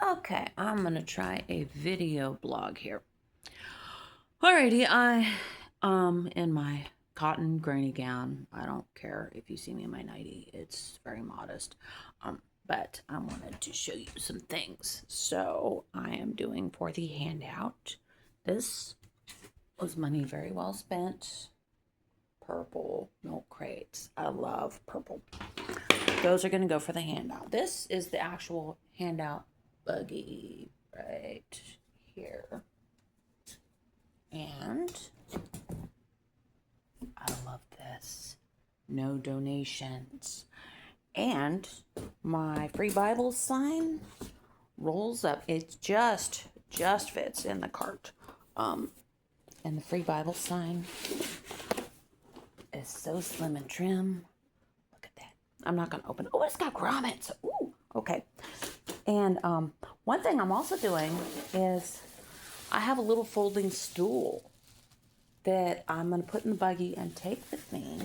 Okay, I'm gonna try a video blog here. Alrighty, in my cotton granny gown. I don't care if you see me in my nightie. It's very modest. But I wanted to show you some things. So I am doing for the handout. This was money very well spent. Purple milk crates. I love purple. Those are gonna go for the handout. This is the actual handout buggy right here. And I love this. No donations. And my free Bible sign rolls up. It just fits in the cart. And the free Bible sign is so slim and trim. Look at that. I'm not gonna open it. Oh, it's got grommets. Ooh, okay. And one thing I'm also doing is I have a little folding stool that I'm going to put in the buggy and take with me.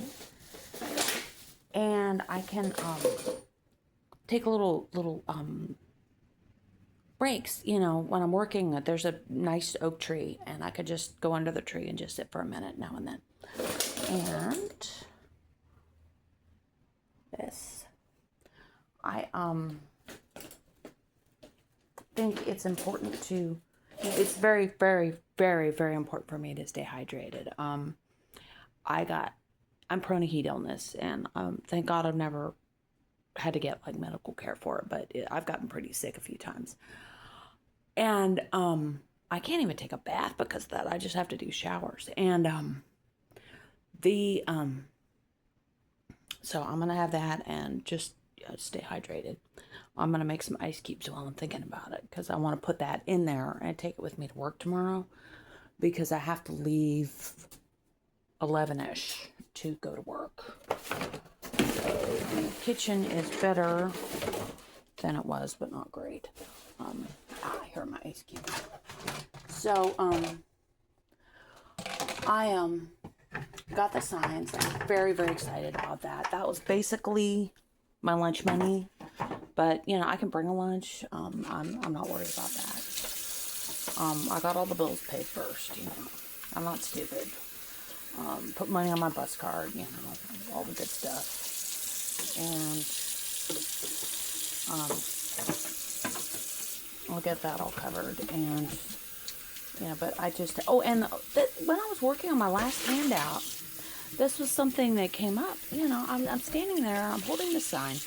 And I can take a little breaks, when I'm working. There's a nice oak tree, and I could just go under the tree and just sit for a minute now and then. And this, I think it's important to, it's very, very, very, very important for me to stay hydrated. I'm prone to heat illness, and thank God I've never had to get like medical care for it, but I've gotten pretty sick a few times. And I can't even take a bath because of that. I just have to do showers. And so I'm gonna have that and just stay hydrated. I'm going to make some ice cubes while I'm thinking about it, because I want to put that in there and take it with me to work tomorrow, because I have to leave 11-ish to go to work. So the kitchen is better than it was, but not great. Here are my ice cubes. So I got the signs. I'm very, very excited about that. That was basically my lunch money. But, I can bring a lunch. I'm not worried about that. I got all the bills paid first, I'm not stupid. Put money on my bus card, all the good stuff. And I'll get that all covered. And, but I just, when I was working on my last handout, this was something that came up. I'm standing there, I'm holding the sign.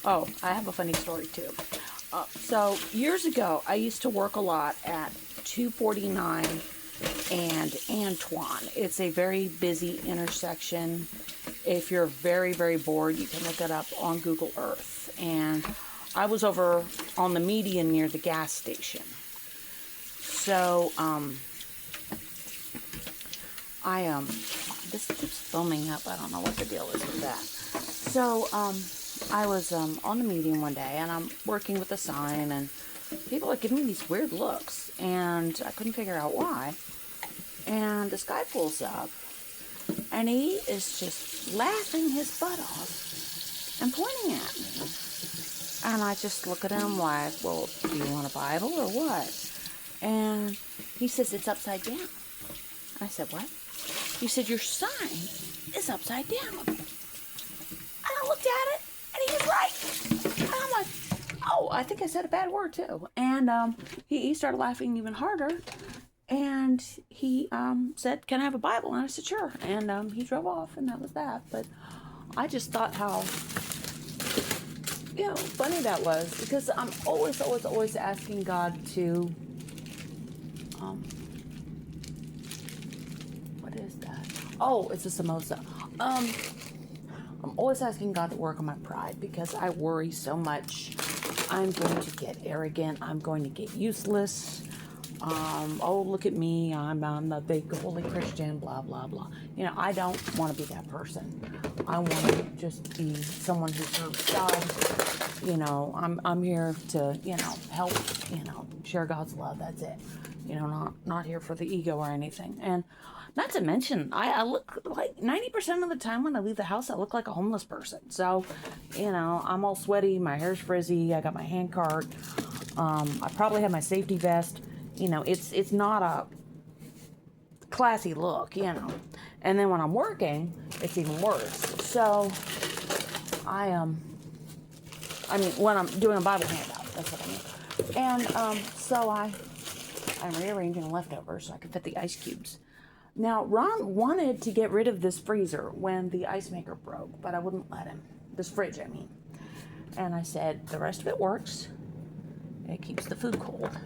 Oh, I have a funny story too. So years ago, I used to work a lot at 249 and Antoine. It's a very busy intersection. If you're very, very bored, you can look it up on Google Earth. And I was over on the median near the gas station. So, this keeps foaming up. I don't know what the deal is with that. So, I was on the median one day, and I'm working with the sign, and people are giving me these weird looks, and I couldn't figure out why. And this guy pulls up, and he is just laughing his butt off and pointing at me. And I just look at him like, well, do you want a Bible or what? And he says, it's upside down. I said, what? He said, your sign is upside down. And I looked at it, and he was right. And I'm like, oh, I think I said a bad word too. And he started laughing even harder. And he said, can I have a Bible? And I said, sure. And he drove off, and that was that. But I just thought how, funny that was. Because I'm always asking God to, what is that? Oh, it's a samosa. I'm always asking God to work on my pride, because I worry so much. I'm going to get arrogant. I'm going to get useless. Oh, look at me. I'm the big holy Christian, blah, blah, blah. I don't want to be that person. I want to just be someone who serves God. I'm here to, help, share God's love. That's it. Not here for the ego or anything. And not to mention, I look like 90% of the time when I leave the house, I look like a homeless person. So, I'm all sweaty, my hair's frizzy, I got my hand cart. I probably have my safety vest. It's not a classy look, And then when I'm working, it's even worse. So when I'm doing a Bible handout, that's what I mean. And so I'm rearranging leftovers so I can fit the ice cubes. Now, Ron wanted to get rid of this freezer when the ice maker broke, but I wouldn't let him. This fridge, I mean. And I said, the rest of it works. It keeps the food cold.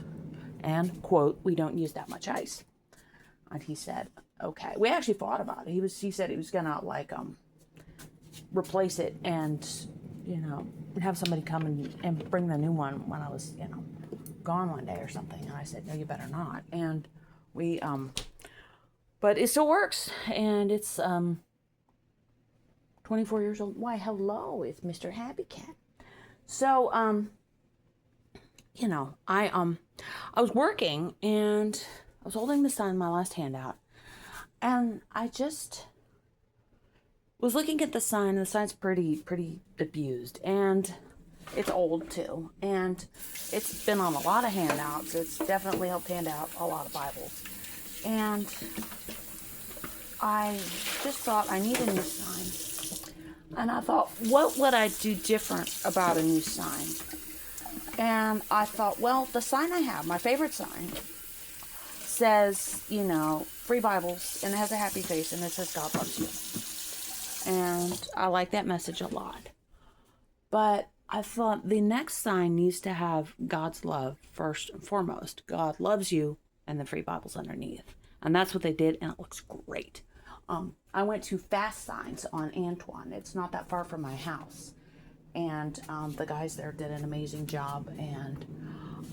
And, quote, we don't use that much ice. And he said, okay. We actually thought about it. He said he was going to, replace it and, have somebody come and bring the new one when I was, gone one day or something. And I said, no, you better not. And we, but it still works. And it's 24 years old. Why, hello, it's Mr. Happy Cat. So, I was working and I was holding the sign, my last handout, and I just was looking at the sign, and the sign's pretty abused, and it's old too, and it's been on a lot of handouts. It's definitely helped hand out a lot of Bibles, and I just thought I need a new sign, and I thought, what would I do different about a new sign? And I thought, well, the sign I have, my favorite sign, says, free Bibles, and it has a happy face, and it says God loves you. And I like that message a lot. But I thought the next sign needs to have God's love first and foremost. God loves you, and the free Bibles underneath. And that's what they did, and it looks great. I went to Fast Signs on Antoine. It's not that far from my house. And the guys there did an amazing job. And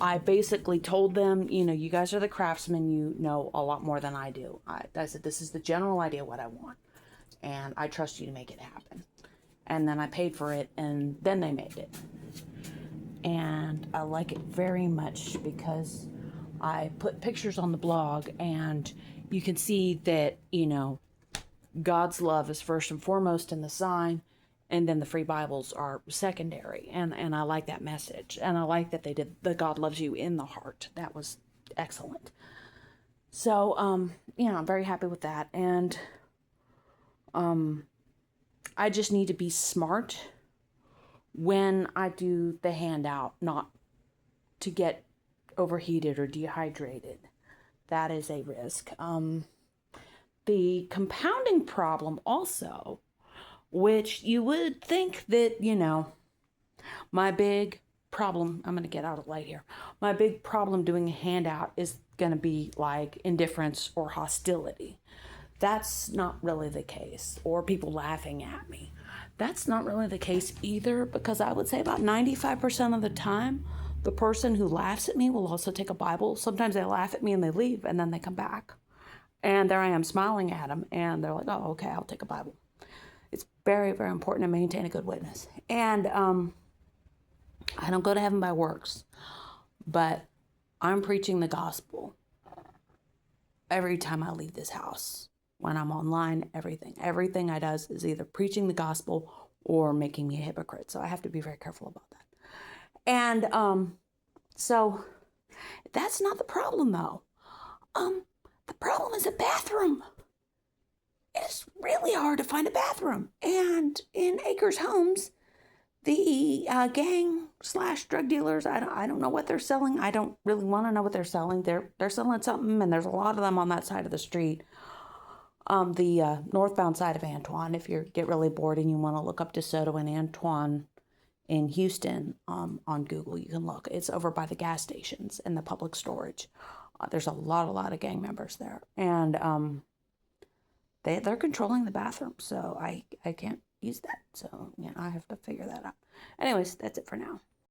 I basically told them, you guys are the craftsmen. You know a lot more than I do. I said, this is the general idea of what I want. And I trust you to make it happen. And then I paid for it, and then they made it. And I like it very much because I put pictures on the blog, and you can see that, God's love is first and foremost in the sign. And then the free Bibles are secondary. And I like that message. And I like that they did the God loves you in the heart. That was excellent. So, I'm very happy with that. And I just need to be smart when I do the handout, not to get overheated or dehydrated. That is a risk. The compounding problem also, which you would think that, my big problem, I'm going to get out of light here. My big problem doing a handout is going to be like indifference or hostility. That's not really the case. Or people laughing at me. That's not really the case either, because I would say about 95% of the time, the person who laughs at me will also take a Bible. Sometimes they laugh at me and they leave, and then they come back. And there I am smiling at them, and they're like, oh, okay, I'll take a Bible. It's very, very important to maintain a good witness. And I don't go to heaven by works, but I'm preaching the gospel every time I leave this house. When I'm online, everything I does is either preaching the gospel or making me a hypocrite. So I have to be very careful about that. And so that's not the problem, though. The problem is a bathroom. It's really hard to find a bathroom. And in Acres Homes, the gang/drug dealers, I don't know what they're selling. I don't really want to know what they're selling. They're selling something, and there's a lot of them on that side of the street. The northbound side of Antoine, if you get really bored and you want to look up DeSoto and Antoine in Houston on Google, you can look. It's over by the gas stations and the public storage. There's a lot of gang members there. And they're controlling the bathroom, so I can't use that. So, I have to figure that out. Anyways, that's it for now.